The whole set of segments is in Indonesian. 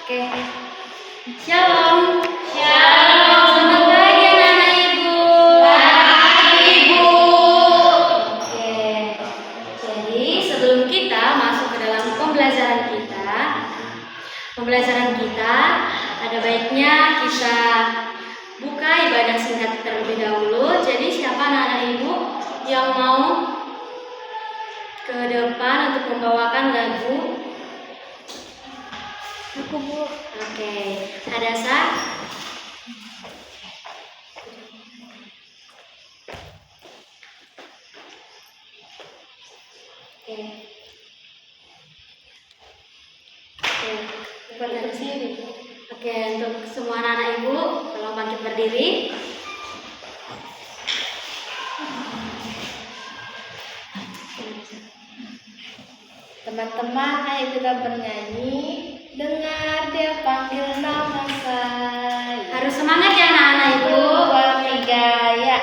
Oke. Shalom. Shalom. Selamat pagi anak-anak Ibu. Pagi Ibu. Oke. Jadi sebelum kita masuk ke dalam pembelajaran kita, ada baiknya kita buka ibadah singkat terlebih dahulu. Jadi siapa anak-anak Ibu yang mau ke depan untuk membawakan lagu? Aku Bu. Oke, Hadasa. Oke. Buat dari sini. Oke, untuk semua anak-anak Ibu, tolong bangkit berdiri. Teman-teman, ayo kita bernyanyi. Dengar dia panggil nama saya. Harus semangat ya anak-anak Ibu. 2, 3, ya.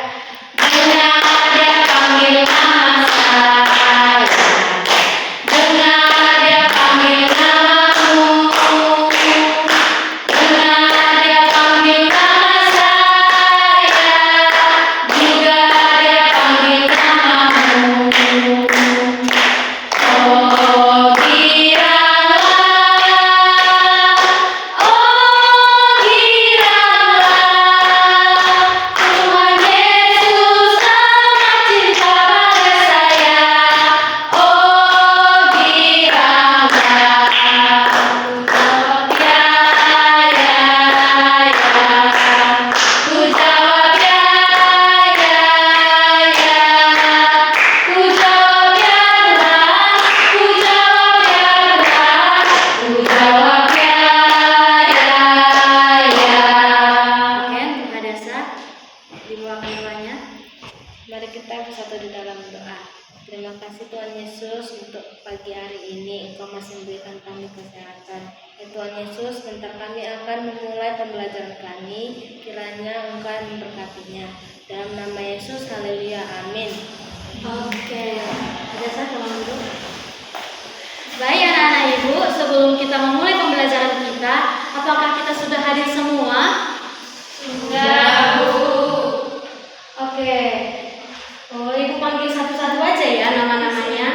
Dengar dia panggil nama saya. Dengar dia panggil namamu. Dengar dia panggil nama saya. Juga dia panggil namamu. Oh giralah, Tuhan Yesus amat cinta pada saya. Oh giralah, ku jawab ku jawab ku jawab Oke, untuk Hadasa dibawakan doanya. Mari kita bersatu di dalam doa. Terima kasih Tuhan Yesus untuk pagi hari ini Engkau masih memberikan kami kesehatan. Ya Tuhan Yesus, sebentar kami akan memulai pembelajaran kami. Kiranya Engkau memberkatinya. Dalam nama Yesus, haleluya, amin. Oke, Hadasa tolong duduk. Baik anak-anak Ibu, sebelum kita memulai pembelajaran kita, apakah kita sudah hadir semua? Sudah, Bu. Oke. Oh, Ibu panggil satu-satu aja ya nama-namanya.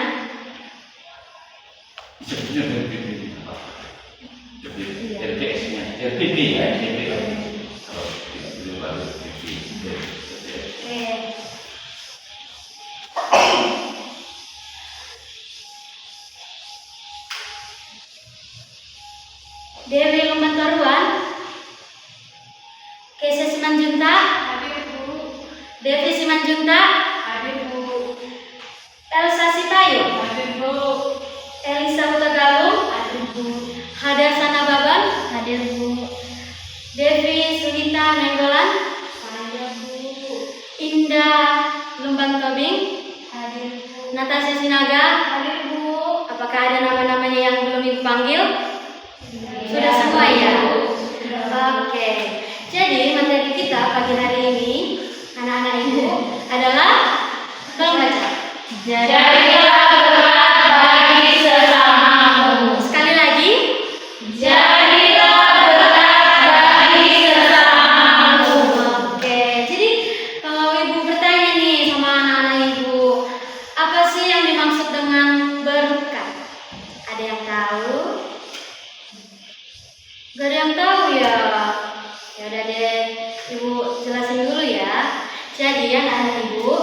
Oke. Dewi Lumbantaruan, Keisha Simanjunta, Hadir Bu. Devi Simanjunta, Hadir Bu. Elsa Sitayo, Hadir Bu. Elisa Utagalung, Hadir Bu. Hadasa Nababan, Hadir Bu. Devi Sunita Nenggolan, Hadir Bu. Indah Lumban Tobing, Hadir Bu. Natasha Sinaga. Hadir Bu. Apakah ada nama-namanya yang belum Ibu panggil? Sudah semua ya? Oke. Jadi materi kita pagi hari ini, anak-anak Ibu, adalah tolong baca. Jadilah berkat bagi sesamamu. Sekali lagi. Jadilah berkat bagi sesamamu. Oke. Jadi kalau Ibu bertanya nih sama anak-anak Ibu, apa sih yang dimaksud dengan berkat? Ada yang tahu? Gak ada yang tahu ya? Ya udah deh, Ibu jelasin dulu ya. Jadi anak-anak Ibu,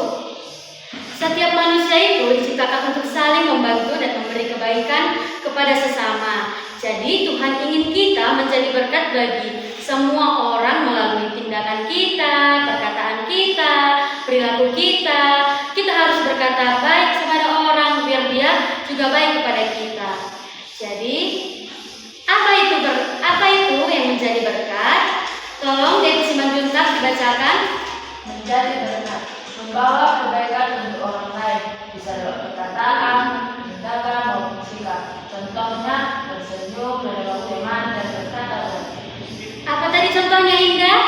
setiap manusia itu diciptakan untuk saling membantu dan memberi kebaikan kepada sesama. Jadi Tuhan ingin kita menjadi berkat bagi semua orang melalui tindakan kita, perkataan kita, perilaku kita. Kita harus berkata baik kepada orang biar dia juga baik kepada kita. Jadi apa itu yang menjadi berkat? Tolong Devi Simanjuntak dibacakan. Menjadi berkat, membawa kebaikan untuk orang lain, bisa lewat perkataan, tindakan maupun sikap. Contohnya bersenyum, menolong teman, dan berkata baik. Apa tadi contohnya Indah?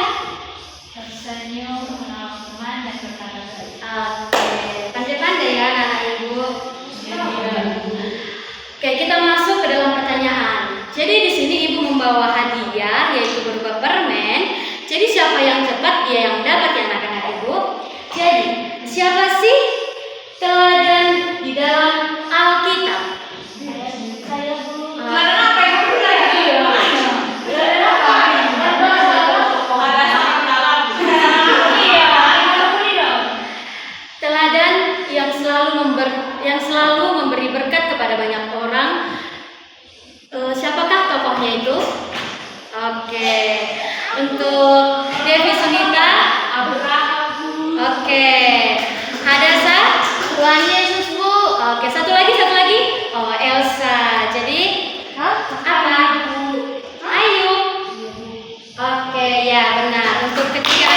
Tersenyum, menolong teman, dan berkata baik. Oke, pandai-pandai ya anak-anak Ibu. Oke, kita masuk ke dalam pertanyaan. Jadi di sini Ibu membawa hadiah yaitu berupa permen. Jadi siapa yang cepat dia yang dapat ya anak-anak ibu. Jadi siapa sih teladan di dalam Alkitab? Saya Bu. Teladan apa yang Teladan yang selalu memberi berkat kepada banyak orang. Siapakah tokohnya itu? Oke. Untuk Devi Sunita, oke. Hadasa, Tuhan Yesus Bu. oke. Satu lagi. Oh, Elsa. Jadi apa? Ayu. Oke, ya benar. Untuk ketiga.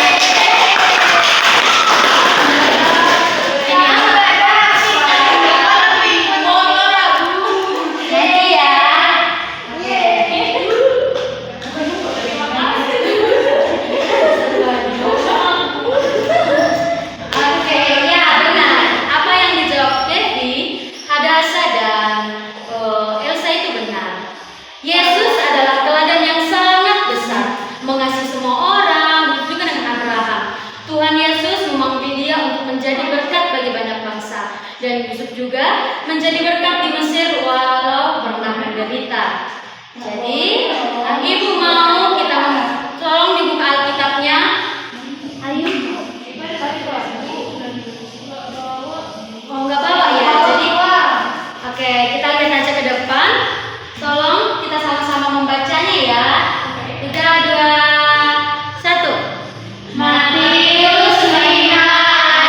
Jadi ya. Oke, ya benar. Apa yang dijawab Devi, Hadasa dan Elsa itu benar. Yesus adalah teladan yang sangat besar, mengasihi semua orang, begitu juga dengan Abraham. Tuhan Yesus memanggil dia untuk menjadi berkat bagi banyak bangsa, dan Yusuf juga menjadi berkat di Mesir walau pernah menderita. Jadi, ibu mau kita tolong dibuka Alkitabnya. Ayo. Oh, nggak bawa ya. Jadi, oke, kita lihat aja ke depan. Tolong kita sama-sama membacanya ya. 3, 2, 1. Matius 5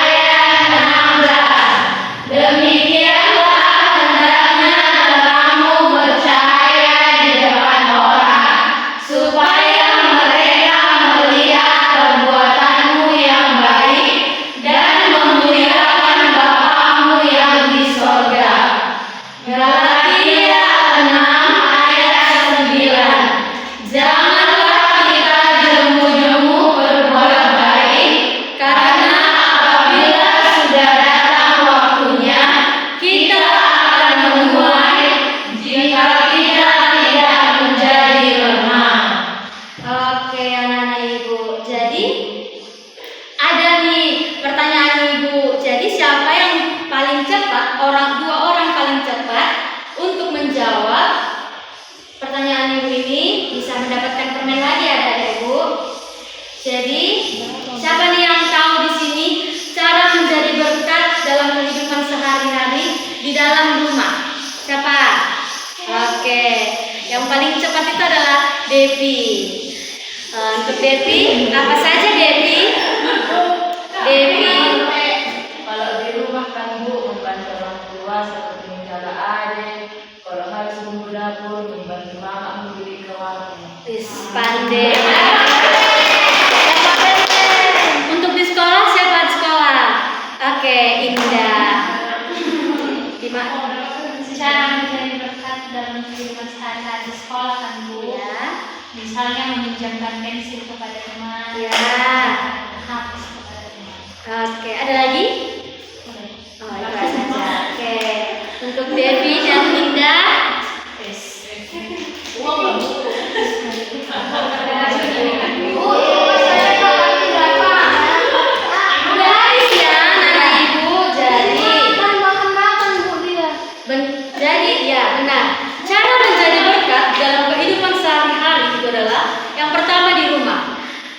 ayat 16. Demikianlah hendaknya kamu percaya di depan orang, supaya mereka melihat perbuatanmu yang baik dan memuliakan Bapamu yang di sorga. Galatia 6 ayat 9. Janganlah kita jemu-jemu berbuat baik, karena apabila sudah datang waktunya, kita akan menuai jika kita tidak menjadi lemah. Oke, anak-anak ibu. Jadi ada nih pertanyaan ibu. Jadi siapa yang paling cepat? Dua orang paling cepat untuk menjawab pertanyaan ibu ini bisa mendapatkan permen lagi ada ibu. Jadi siapa nih yang tahu di sini cara menjadi berkat dalam kehidupan sehari-hari di dalam rumah? Siapa? Oke, yang paling cepat itu adalah Devi. Untuk Devi, apa saja Devi? Devi. Kalau di rumah kan Bu membantu orang tua seperti menjaga adik. Kalau harus bumbu dapur membantu mama membeli ke warung. Pandai. Untuk di sekolah siapa di sekolah? Oke, Indah. Cara menjadi berkat dalam kehidupan sehari-hari di sekolah kan Bu. Ya. Misalnya meminjamkan pensil kepada teman, Ya. hapus kepada teman. Oke, ada lagi? Oh, itu saja. Oke. Untuk Devi dan Indah. Udah habis ya, anak ibu. Jadi ya benar. Cara menjadi berkat dalam kehidupan sehari-hari itu adalah yang pertama di rumah.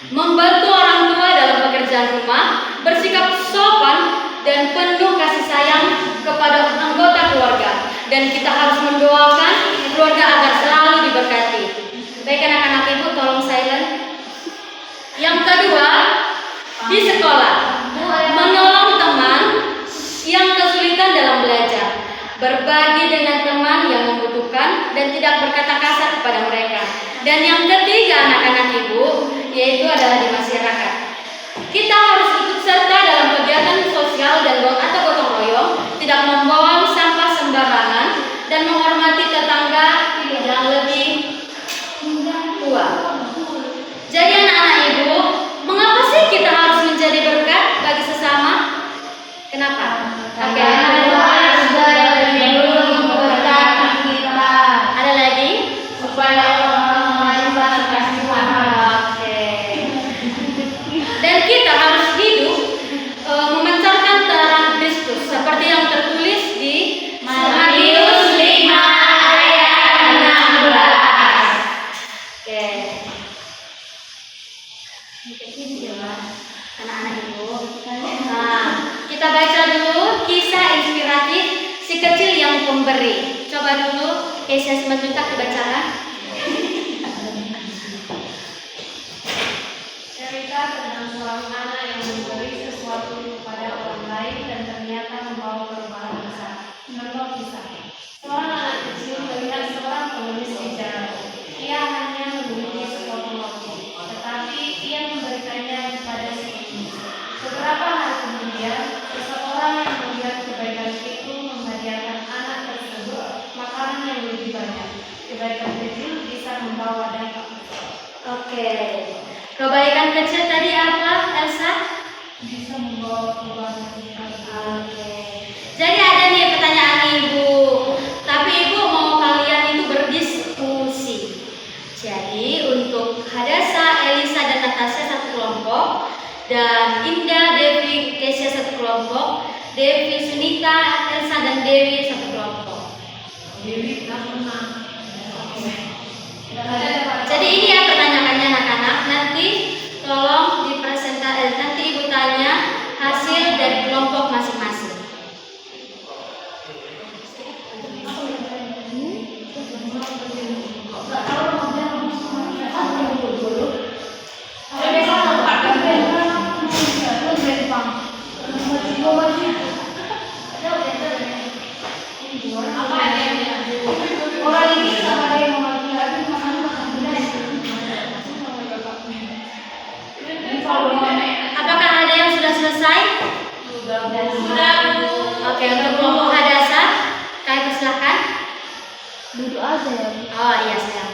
Membantu orang tua dalam pekerjaan rumah, bersikap sopan dan penuh kasih sayang kepada anggota keluarga. Dan kita harus mendoakan keluarga agar selalu diberkati. Baik anak-anak ibu, tolong silent. Yang kedua, di sekolah, menolong teman yang kesulitan dalam belajar, berbagi dengan teman yang membutuhkan dan tidak berkata kasar kepada mereka. Dan yang ketiga anak-anak ibu, yaitu adalah di masyarakat. Kita harus ikut serta dalam kegiatan sosial dan atau gotong royong, tidak membuang sampah sembarangan dan menghormati tetangga yang lebih tua. Jadi anak-anak ibu, mengapa sih kita harus menjadi berkat bagi sesama? Kenapa? Oke, ada lagi? Supaya orang Simanjuntak dibacakan. Cerita tentang seorang anak yang memberi sesuatu kepada orang lain dan ternyata membawa perubahan besar. Contoh kisah. Seorang anak kecil melihat seorang pengemis di jalan. Ia hanya memiliki sepotong roti, tetapi ia memberikannya kepada si pengemis. Beberapa hari kemudian, seseorang yang melihat kebaikan itu menghadiahkan anak tersebut makanan yang lebih banyak. Kebaikan kecil bisa membawa dampak besar. Oke. Kebaikan kecil tadi apa, Elsa? Bisa membawa perubahan besar. Oke. Jadi ada nih pertanyaan Ibu. Tapi Ibu mau kalian itu berdiskusi. Jadi untuk Hadasa, Elisa, dan Natasha satu kelompok, dan Indah, Devi, Kesia satu kelompok, Devi, Sunika, Elsa, dan Dewi satu kelompok. Dewi menang. Jadi ini ya pertanyaannya anak-anak. Nanti tolong dipresentasi. Nanti Ibu tanya hasil dari kelompok masing-masing. Apakah ada yang sudah selesai? Sudah. Oke, untuk kelompok Hadasa, kalian persilahkan. Duduk aja ya. Oh iya sayang.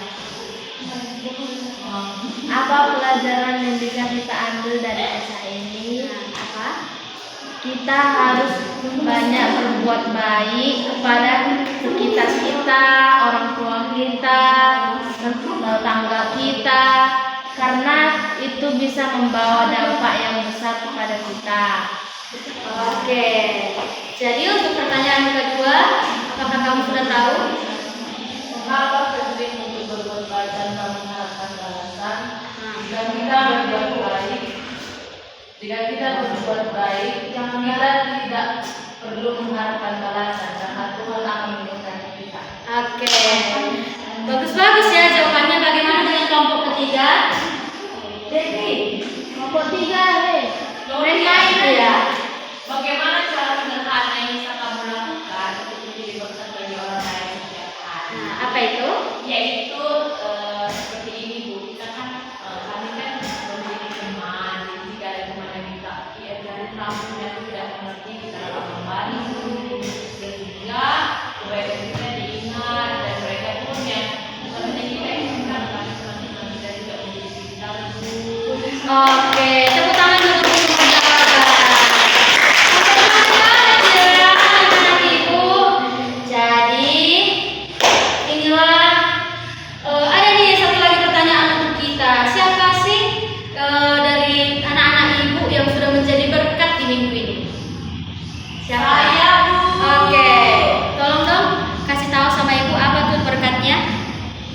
Apa pelajaran yang bisa kita ambil dari kisah ini? Apa? Kita harus banyak berbuat baik kepada sekitar kita, orang tua kita, tetangga kita, karena itu bisa membawa dampak yang besar kepada kita. Oke. Jadi untuk pertanyaan kedua, apakah kamu sudah tahu? Mengapa penting untuk berbuat baik tanpa mengharapkan balasan? Jika kita berbuat baik, kita tidak perlu mengharapkan balasan karena Tuhan akan memberkati kita. Oke. Bagus-bagus ya jawabannya. Bagaimana dengan kelompok ketiga? Devi, kelompok 3, Mereka itu ya. Bagaimana cara sederhana yang bisa kamu lakukan untuk menjadi berkat bagi orang lain setiap hari? Nah, apa itu? Yaitu seperti ini Bu, kita kan kami kan memiliki teman, jadi jika ada teman yang kita dari tamu yang tidak mengerti kita akan membantu sehingga kebaikan kita diingat dan mereka pun yang sebenarnya kita inginkan karena teman-teman kita juga menjadi kita Bu. Oke, tepuk tangan dulu untuk anak Ibu. Jadi inilah ada nih satu lagi pertanyaan untuk kita. Siapa sih dari anak-anak Ibu yang sudah menjadi berkat di minggu ini? Siapa? Saya, Bu. Oke, tolong dong kasih tahu sama Ibu apa tuh berkatnya.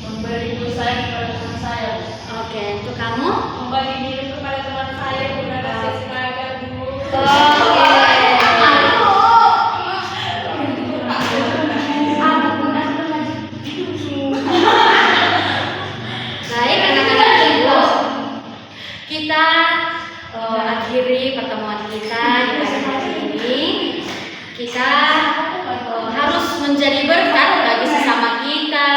Memberi ibu saya kepada teman saya Bu. Oke, untuk kamu? Membagi diri kepada teman saya guna kasih seragam Bu. Baik anak-anak Ibu, kita akhiri pertemuan kita di pagi hari ini. Kita harus menjadi berkat bagi sesama kita,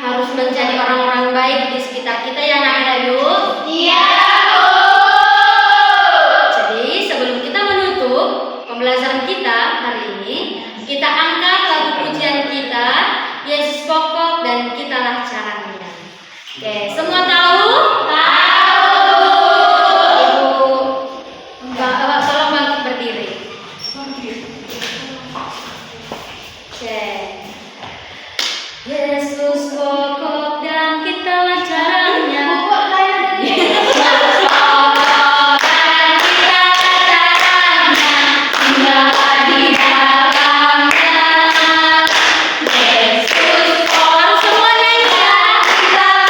harus menjadi orang-orang baik di sekitar kita ya anak-anak Ibu. Iya. Jadi sebelum kita menutup pembelajaran kita hari ini, kita angkat lagu pujian kita, Yesus pokok dan kitalah caranya. Oke, semua tahu? Tahu. Ibu, tolong bangkit berdiri. Oke. Yesus pokok dan kitalah caranya. Yesus pokok dan kitalah caranya. Tinggallah di dalamnya. Yesus pokok, semua nyanyi ya. Kitalah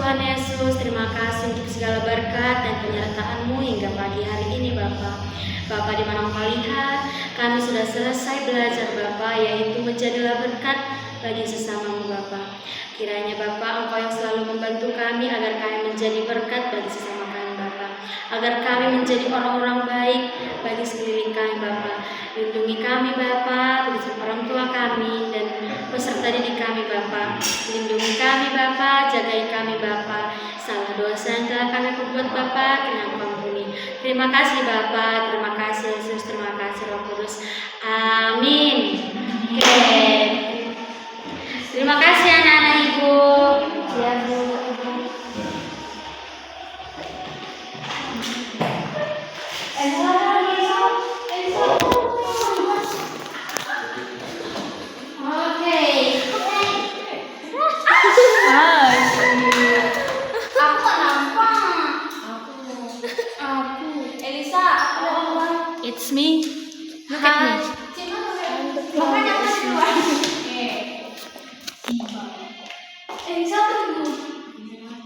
Tuhan Yesus, terima kasih untuk segala berkat dan penyertaan-Mu hingga pagi hari ini Bapa. Bapa, di mana Engkau lihat, kami sudah selesai belajar Bapa, yaitu menjadilah berkat bagi sesamamu Bapa. Kiranya Bapa, Engkau yang selalu membantu kami agar kami menjadi berkat bagi sesama kami Bapa. Agar kami menjadi orang-orang baik bagi sekeliling kami Bapa. Lindungi kami Bapa, beserta orang tua kami dan peserta didik kami Bapa. Lindungi kami Bapa, jagai kami Bapa. Salah dosa yang telah kami perbuat Bapa, kiranya Engkau ampuni. Terima kasih Bapa, terima kasih Yesus, terima kasih Roh Kudus. Amin. Oke. Terima kasih anak-anak Ibu.